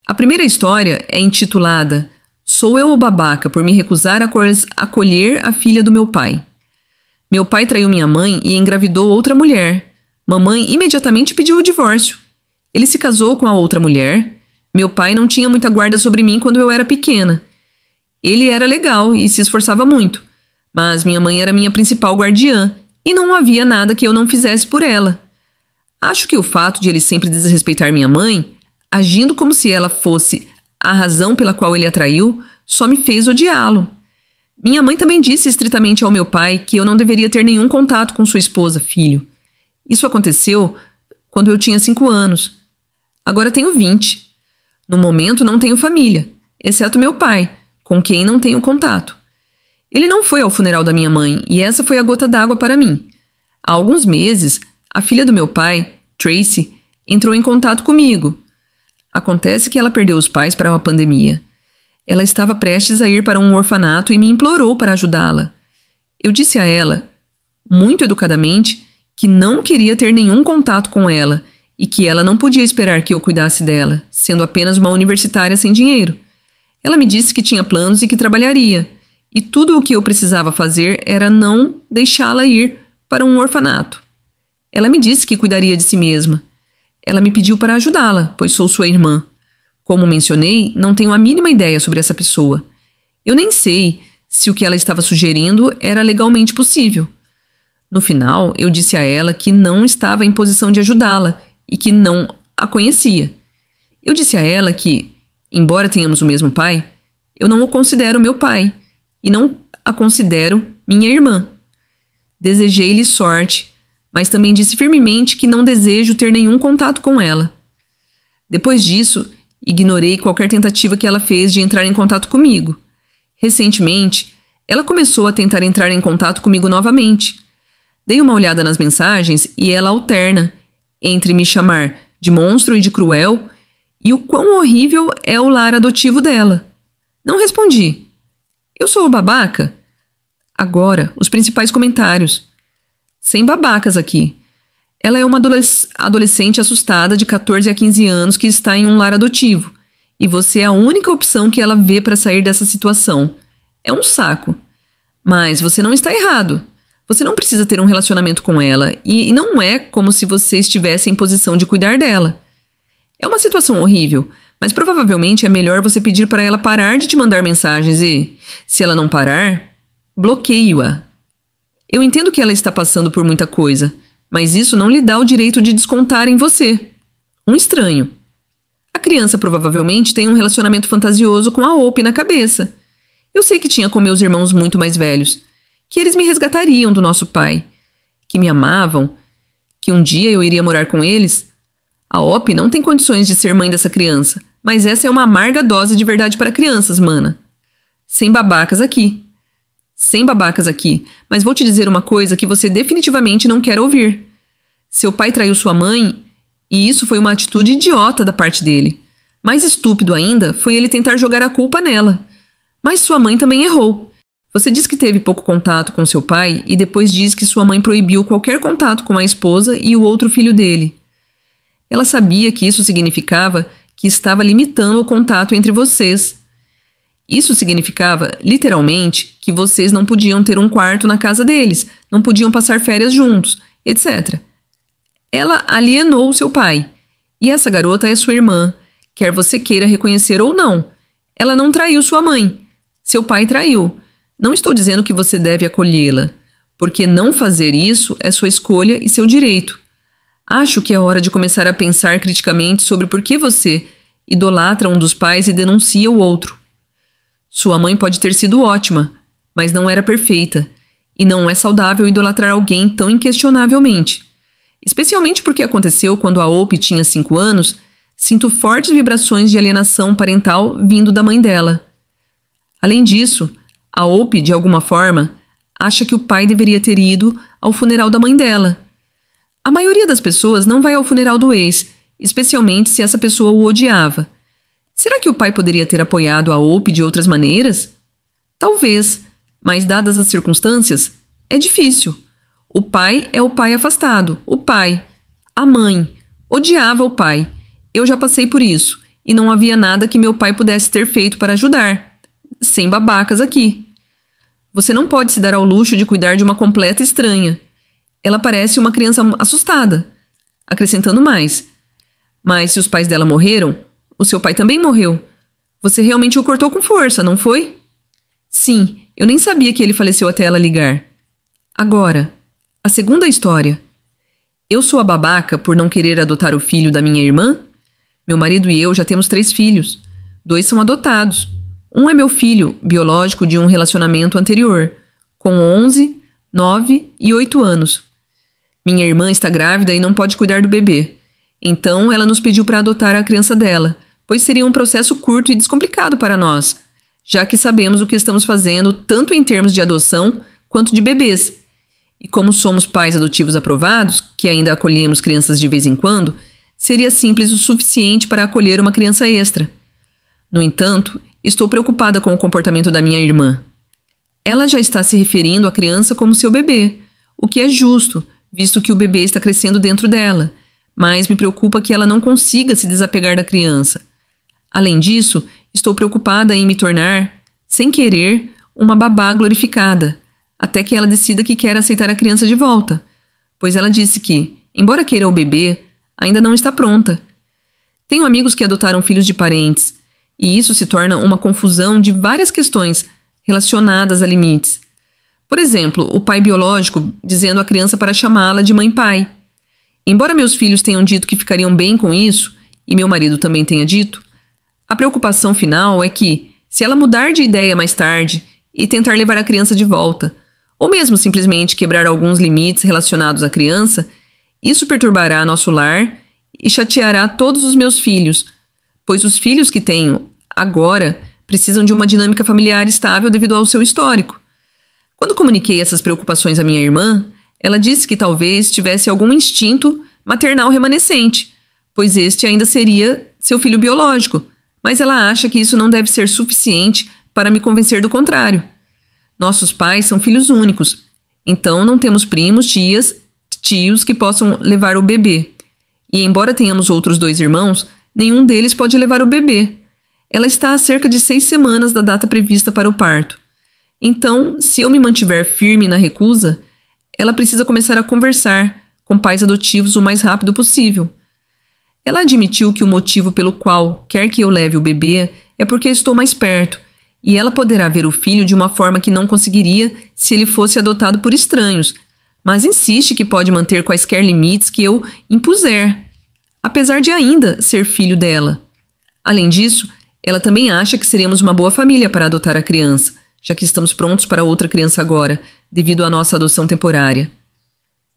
A primeira história é intitulada Sou eu o babaca por me recusar a acolher a filha do meu pai. Meu pai traiu minha mãe e engravidou outra mulher. Mamãe imediatamente pediu o divórcio. Ele se casou com a outra mulher. Meu pai não tinha muita guarda sobre mim quando eu era pequena. Ele era legal e se esforçava muito, mas minha mãe era minha principal guardiã e não havia nada que eu não fizesse por ela. Acho que o fato de ele sempre desrespeitar minha mãe, agindo como se ela fosse a razão pela qual ele a traiu, só me fez odiá-lo. Minha mãe também disse estritamente ao meu pai que eu não deveria ter nenhum contato com sua esposa, filho. Isso aconteceu quando eu tinha 5 anos. Agora tenho 20. No momento não tenho família, exceto meu pai, com quem não tenho contato. Ele não foi ao funeral da minha mãe e essa foi a gota d'água para mim. Há alguns meses, a filha do meu pai, Tracy, entrou em contato comigo. Acontece que ela perdeu os pais para uma pandemia. Ela estava prestes a ir para um orfanato e me implorou para ajudá-la. Eu disse a ela, muito educadamente, que não queria ter nenhum contato com ela e que ela não podia esperar que eu cuidasse dela, sendo apenas uma universitária sem dinheiro. Ela me disse que tinha planos e que trabalharia, e tudo o que eu precisava fazer era não deixá-la ir para um orfanato. Ela me disse que cuidaria de si mesma. Ela me pediu para ajudá-la, pois sou sua irmã. Como mencionei, não tenho a mínima ideia sobre essa pessoa. Eu nem sei se o que ela estava sugerindo era legalmente possível. No final, eu disse a ela que não estava em posição de ajudá-la e que não a conhecia. Eu disse a ela que, embora tenhamos o mesmo pai, eu não o considero meu pai e não a considero minha irmã. Desejei-lhe sorte, mas também disse firmemente que não desejo ter nenhum contato com ela. Depois disso, ignorei qualquer tentativa que ela fez de entrar em contato comigo. Recentemente, ela começou a tentar entrar em contato comigo novamente. Dei uma olhada nas mensagens e ela alterna entre me chamar de monstro e de cruel e o quão horrível é o lar adotivo dela. Não respondi. Eu sou o babaca? Agora, os principais comentários. Sem babacas aqui. Ela é uma adolescente assustada de 14 a 15 anos que está em um lar adotivo. E você é a única opção que ela vê para sair dessa situação. É um saco. Mas você não está errado. Você não precisa ter um relacionamento com ela. E não é como se você estivesse em posição de cuidar dela. É uma situação horrível. Mas provavelmente é melhor você pedir para ela parar de te mandar mensagens e, se ela não parar, bloqueie-a. Eu entendo que ela está passando por muita coisa, mas isso não lhe dá o direito de descontar em você. Um estranho. A criança provavelmente tem um relacionamento fantasioso com a Hope na cabeça. Eu sei que tinha com meus irmãos muito mais velhos, que eles me resgatariam do nosso pai, que me amavam, que um dia eu iria morar com eles. A Hope não tem condições de ser mãe dessa criança, mas essa é uma amarga dose de verdade para crianças, mana. Sem babacas aqui. Sem babacas aqui, mas vou te dizer uma coisa que você definitivamente não quer ouvir. Seu pai traiu sua mãe e isso foi uma atitude idiota da parte dele. Mais estúpido ainda foi ele tentar jogar a culpa nela. Mas sua mãe também errou. Você diz que teve pouco contato com seu pai e depois diz que sua mãe proibiu qualquer contato com a esposa e o outro filho dele. Ela sabia que isso significava que estava limitando o contato entre vocês. Isso significava, literalmente, que vocês não podiam ter um quarto na casa deles, não podiam passar férias juntos, etc. Ela alienou seu pai. E essa garota é sua irmã, quer você queira reconhecer ou não. Ela não traiu sua mãe. Seu pai traiu. Não estou dizendo que você deve acolhê-la, porque não fazer isso é sua escolha e seu direito. Acho que é hora de começar a pensar criticamente sobre por que você idolatra um dos pais e denuncia o outro. Sua mãe pode ter sido ótima, mas não era perfeita, e não é saudável idolatrar alguém tão inquestionavelmente. Especialmente porque aconteceu quando a Hope tinha 5 anos, sinto fortes vibrações de alienação parental vindo da mãe dela. Além disso, a Hope, de alguma forma, acha que o pai deveria ter ido ao funeral da mãe dela. A maioria das pessoas não vai ao funeral do ex, especialmente se essa pessoa o odiava. Será que o pai poderia ter apoiado a Hope de outras maneiras? Talvez, mas dadas as circunstâncias, é difícil. O pai é o pai afastado, o pai. A mãe odiava o pai. Eu já passei por isso, e não havia nada que meu pai pudesse ter feito para ajudar. Sem babacas aqui. Você não pode se dar ao luxo de cuidar de uma completa estranha. Ela parece uma criança assustada. Acrescentando mais. Mas se os pais dela morreram, o seu pai também morreu. Você realmente o cortou com força, não foi? Sim, eu nem sabia que ele faleceu até ela ligar. Agora, a segunda história. Eu sou a babaca por não querer adotar o filho da minha irmã? Meu marido e eu já temos 3 filhos. 2 são adotados. Um é meu filho, biológico de um relacionamento anterior, com 11, 9 e 8 anos. Minha irmã está grávida e não pode cuidar do bebê. Então, ela nos pediu para adotar a criança dela, pois seria um processo curto e descomplicado para nós, já que sabemos o que estamos fazendo tanto em termos de adoção quanto de bebês. E como somos pais adotivos aprovados, que ainda acolhemos crianças de vez em quando, seria simples o suficiente para acolher uma criança extra. No entanto, estou preocupada com o comportamento da minha irmã. Ela já está se referindo à criança como seu bebê, o que é justo, visto que o bebê está crescendo dentro dela, mas me preocupa que ela não consiga se desapegar da criança. Além disso, estou preocupada em me tornar, sem querer, uma babá glorificada, até que ela decida que quer aceitar a criança de volta, pois ela disse que, embora queira o bebê, ainda não está pronta. Tenho amigos que adotaram filhos de parentes, e isso se torna uma confusão de várias questões relacionadas a limites. Por exemplo, o pai biológico dizendo à criança para chamá-la de mãe-pai. Embora meus filhos tenham dito que ficariam bem com isso, e meu marido também tenha dito, a preocupação final é que, se ela mudar de ideia mais tarde e tentar levar a criança de volta, ou mesmo simplesmente quebrar alguns limites relacionados à criança, isso perturbará nosso lar e chateará todos os meus filhos, pois os filhos que tenho agora precisam de uma dinâmica familiar estável devido ao seu histórico. Quando comuniquei essas preocupações à minha irmã, ela disse que talvez tivesse algum instinto maternal remanescente, pois este ainda seria seu filho biológico, mas ela acha que isso não deve ser suficiente para me convencer do contrário. Nossos pais são filhos únicos, então não temos primos, tias, tios que possam levar o bebê. E embora tenhamos outros 2 irmãos, nenhum deles pode levar o bebê. Ela está a cerca de 6 semanas da data prevista para o parto. Então, se eu me mantiver firme na recusa, ela precisa começar a conversar com pais adotivos o mais rápido possível. Ela admitiu que o motivo pelo qual quer que eu leve o bebê é porque estou mais perto, e ela poderá ver o filho de uma forma que não conseguiria se ele fosse adotado por estranhos, mas insiste que pode manter quaisquer limites que eu impuser, apesar de ainda ser filho dela. Além disso, ela também acha que seremos uma boa família para adotar a criança, já que estamos prontos para outra criança agora, devido à nossa adoção temporária.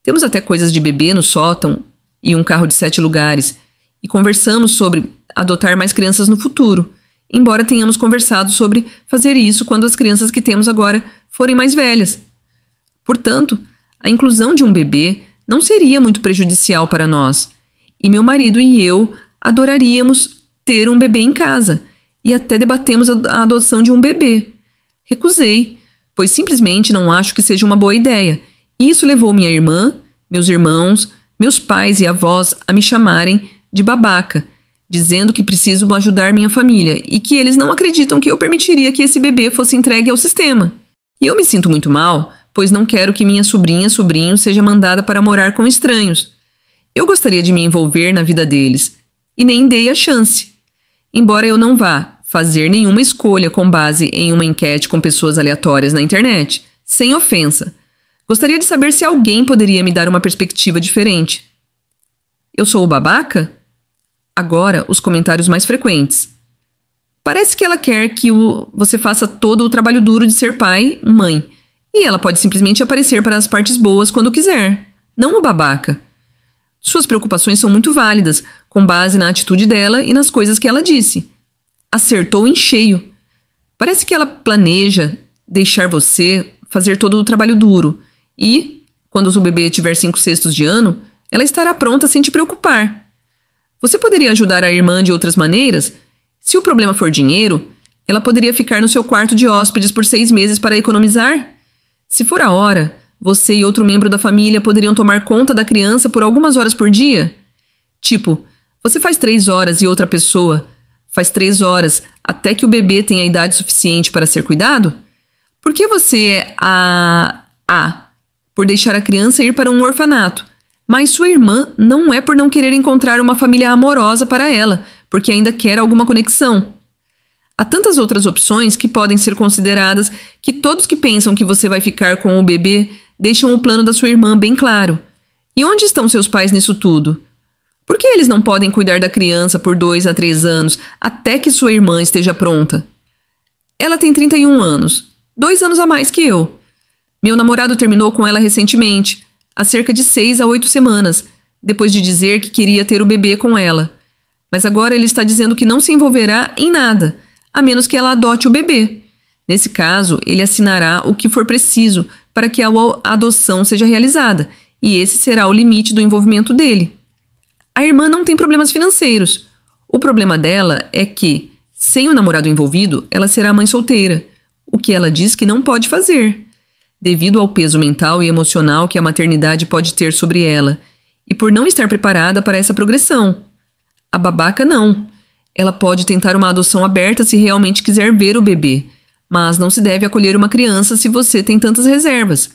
Temos até coisas de bebê no sótão e um carro de 7 lugares, e conversamos sobre adotar mais crianças no futuro, embora tenhamos conversado sobre fazer isso quando as crianças que temos agora forem mais velhas. Portanto, a inclusão de um bebê não seria muito prejudicial para nós, e meu marido e eu adoraríamos ter um bebê em casa, e até debatemos a adoção de um bebê. Recusei, pois simplesmente não acho que seja uma boa ideia, e isso levou minha irmã, meus irmãos, meus pais e avós a me chamarem de babaca, dizendo que preciso ajudar minha família e que eles não acreditam que eu permitiria que esse bebê fosse entregue ao sistema. E eu me sinto muito mal, pois não quero que minha sobrinho seja mandada para morar com estranhos. Eu gostaria de me envolver na vida deles, e nem dei a chance. Embora eu não vá fazer nenhuma escolha com base em uma enquete com pessoas aleatórias na internet, sem ofensa, gostaria de saber se alguém poderia me dar uma perspectiva diferente. Eu sou o babaca? Agora, os comentários mais frequentes. Parece que ela quer que você faça todo o trabalho duro de ser pai, mãe, e ela pode simplesmente aparecer para as partes boas quando quiser, não o babaca. Suas preocupações são muito válidas, com base na atitude dela e nas coisas que ela disse. Acertou em cheio. Parece que ela planeja deixar você fazer todo o trabalho duro e, quando o bebê tiver 5/6 de ano, ela estará pronta sem te preocupar. Você poderia ajudar a irmã de outras maneiras? Se o problema for dinheiro, ela poderia ficar no seu quarto de hóspedes por 6 meses para economizar? Se for a hora, você e outro membro da família poderiam tomar conta da criança por algumas horas por dia? Tipo, você faz 3 horas e outra pessoa Faz 3 horas até que o bebê tenha idade suficiente para ser cuidado? Por que você é por deixar a criança ir para um orfanato? Mas sua irmã não é por não querer encontrar uma família amorosa para ela, porque ainda quer alguma conexão. Há tantas outras opções que podem ser consideradas que todos que pensam que você vai ficar com o bebê deixam o plano da sua irmã bem claro. E onde estão seus pais nisso tudo? Por que eles não podem cuidar da criança por 2 a 3 anos até que sua irmã esteja pronta? Ela tem 31 anos, 2 anos a mais que eu. Meu namorado terminou com ela recentemente, há cerca de 6 a 8 semanas, depois de dizer que queria ter o bebê com ela. Mas agora ele está dizendo que não se envolverá em nada, a menos que ela adote o bebê. Nesse caso, ele assinará o que for preciso para que a adoção seja realizada, e esse será o limite do envolvimento dele. A irmã não tem problemas financeiros. O problema dela é que, sem o namorado envolvido, ela será mãe solteira, o que ela diz que não pode fazer, devido ao peso mental e emocional que a maternidade pode ter sobre ela, e por não estar preparada para essa progressão. A babaca não. Ela pode tentar uma adoção aberta se realmente quiser ver o bebê, mas não se deve acolher uma criança se você tem tantas reservas.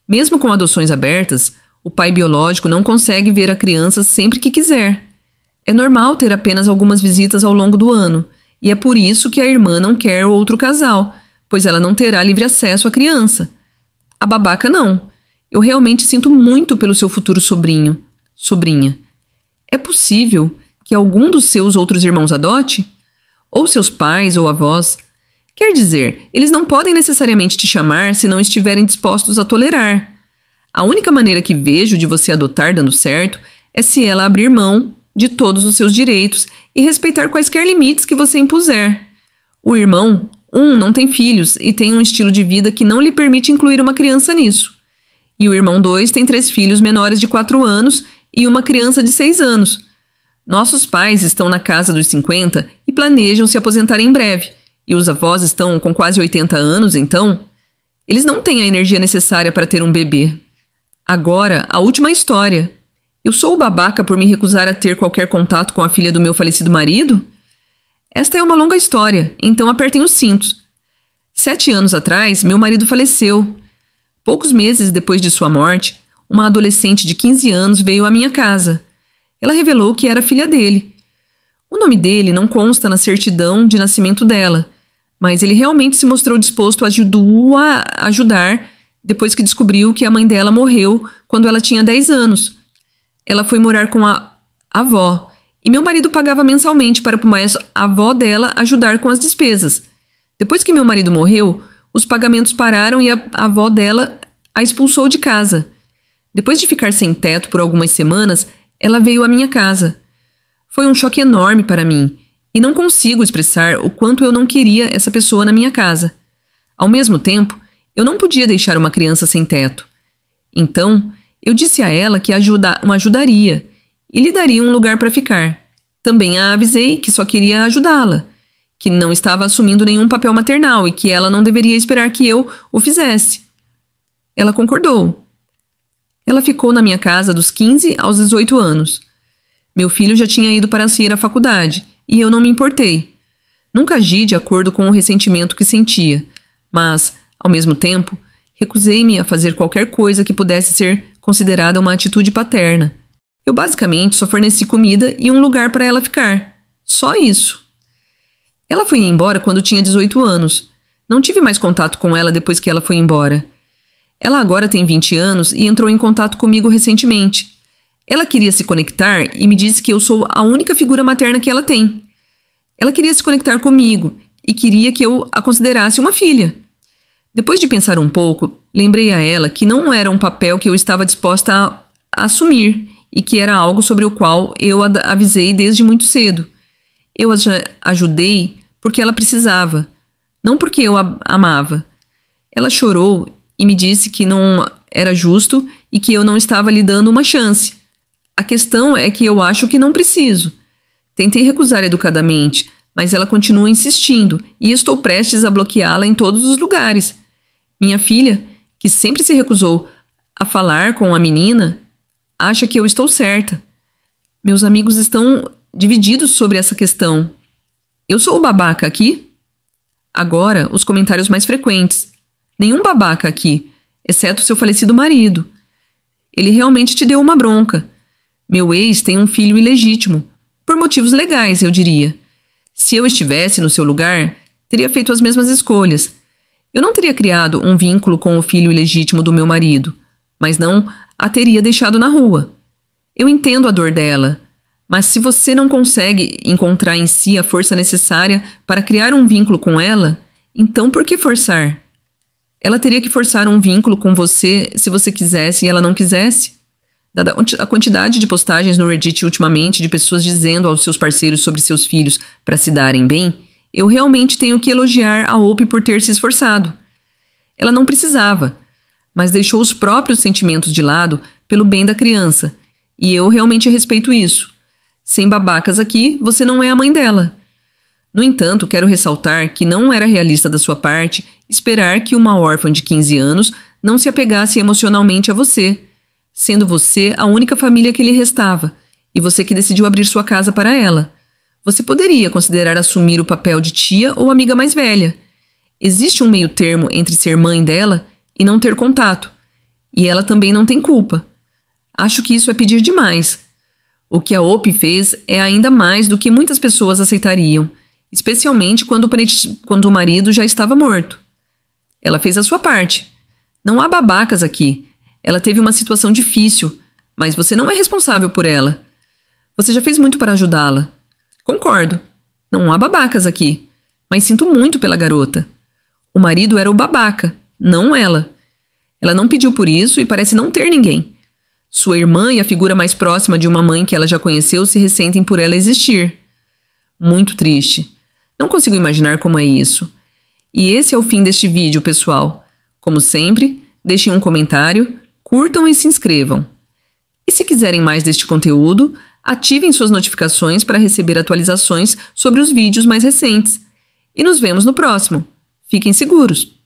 Mesmo com adoções abertas, o pai biológico não consegue ver a criança sempre que quiser. É normal ter apenas algumas visitas ao longo do ano, e é por isso que a irmã não quer outro casal, pois ela não terá livre acesso à criança. A babaca não. Eu realmente sinto muito pelo seu futuro sobrinha. É possível que algum dos seus outros irmãos adote? Ou seus pais ou avós? Quer dizer, eles não podem necessariamente te chamar se não estiverem dispostos a tolerar. A única maneira que vejo de você adotar dando certo é se ela abrir mão de todos os seus direitos e respeitar quaisquer limites que você impuser. O irmão, não tem filhos e tem um estilo de vida que não lhe permite incluir uma criança nisso. E o irmão 2 tem 3 filhos menores de 4 anos e uma criança de 6 anos. Nossos pais estão na casa dos 50 e planejam se aposentar em breve. E os avós estão com quase 80 anos, então eles não têm a energia necessária para ter um bebê. Agora, a última história. Eu sou o babaca por me recusar a ter qualquer contato com a filha do meu falecido marido? Esta é uma longa história, então apertem os cintos. 7 anos atrás, meu marido faleceu. Poucos meses depois de sua morte, uma adolescente de 15 anos veio à minha casa. Ela revelou que era filha dele. O nome dele não consta na certidão de nascimento dela, mas ele realmente se mostrou disposto a ajudar depois que descobriu que a mãe dela morreu quando ela tinha 10 anos. Ela foi morar com a avó, e meu marido pagava mensalmente para a avó dela ajudar com as despesas. Depois que meu marido morreu, os pagamentos pararam e a avó dela a expulsou de casa. Depois de ficar sem teto por algumas semanas, ela veio à minha casa. Foi um choque enorme para mim, e não consigo expressar o quanto eu não queria essa pessoa na minha casa. Ao mesmo tempo, eu não podia deixar uma criança sem teto. Então, eu disse a ela que uma ajudaria e lhe daria um lugar para ficar. Também a avisei que só queria ajudá-la, que não estava assumindo nenhum papel maternal e que ela não deveria esperar que eu o fizesse. Ela concordou. Ela ficou na minha casa dos 15 aos 18 anos. Meu filho já tinha ido para ir à faculdade e eu não me importei. Nunca agi de acordo com o ressentimento que sentia, mas, ao mesmo tempo, recusei-me a fazer qualquer coisa que pudesse ser considerada uma atitude paterna. Eu basicamente só forneci comida e um lugar para ela ficar. Só isso. Ela foi embora quando tinha 18 anos. Não tive mais contato com ela depois que ela foi embora. Ela agora tem 20 anos e entrou em contato comigo recentemente. Ela queria se conectar e me disse que eu sou a única figura materna que ela tem. Ela queria se conectar comigo e queria que eu a considerasse uma filha. Depois de pensar um pouco, lembrei a ela que não era um papel que eu estava disposta a assumir e que era algo sobre o qual eu a avisei desde muito cedo. Eu a ajudei porque ela precisava, não porque eu a amava. Ela chorou e me disse que não era justo e que eu não estava lhe dando uma chance. A questão é que eu acho que não preciso. Tentei recusar educadamente, mas ela continua insistindo e estou prestes a bloqueá-la em todos os lugares. Minha filha, que sempre se recusou a falar com a menina, acha que eu estou certa. Meus amigos estão divididos sobre essa questão. Eu sou o babaca aqui? Agora, os comentários mais frequentes. Nenhum babaca aqui, exceto seu falecido marido. Ele realmente te deu uma bronca. Meu ex tem um filho ilegítimo, por motivos legais, eu diria. Se eu estivesse no seu lugar, teria feito as mesmas escolhas. Eu não teria criado um vínculo com o filho ilegítimo do meu marido, mas não a teria deixado na rua. Eu entendo a dor dela, mas se você não consegue encontrar em si a força necessária para criar um vínculo com ela, então por que forçar? Ela teria que forçar um vínculo com você se você quisesse e ela não quisesse? Dada a quantidade de postagens no Reddit ultimamente de pessoas dizendo aos seus parceiros sobre seus filhos para se darem bem, eu realmente tenho que elogiar a Hope por ter se esforçado. Ela não precisava, mas deixou os próprios sentimentos de lado pelo bem da criança, e eu realmente respeito isso. Sem babacas aqui, você não é a mãe dela. No entanto, quero ressaltar que não era realista da sua parte esperar que uma órfã de 15 anos não se apegasse emocionalmente a você, sendo você a única família que lhe restava, e você que decidiu abrir sua casa para ela. Você poderia considerar assumir o papel de tia ou amiga mais velha. Existe um meio termo entre ser mãe dela e não ter contato, e ela também não tem culpa. Acho que isso é pedir demais. O que a Hope fez é ainda mais do que muitas pessoas aceitariam, especialmente quando o marido já estava morto. Ela fez a sua parte. Não há babacas aqui. Ela teve uma situação difícil, mas você não é responsável por ela. Você já fez muito para ajudá-la. Concordo. Não há babacas aqui, mas sinto muito pela garota. O marido era o babaca, não ela. Ela não pediu por isso e parece não ter ninguém. Sua irmã e a figura mais próxima de uma mãe que ela já conheceu se ressentem por ela existir. Muito triste. Não consigo imaginar como é isso. E esse é o fim deste vídeo, pessoal. Como sempre, deixem um comentário, curtam e se inscrevam. E se quiserem mais deste conteúdo, ativem suas notificações para receber atualizações sobre os vídeos mais recentes. E nos vemos no próximo. Fiquem seguros!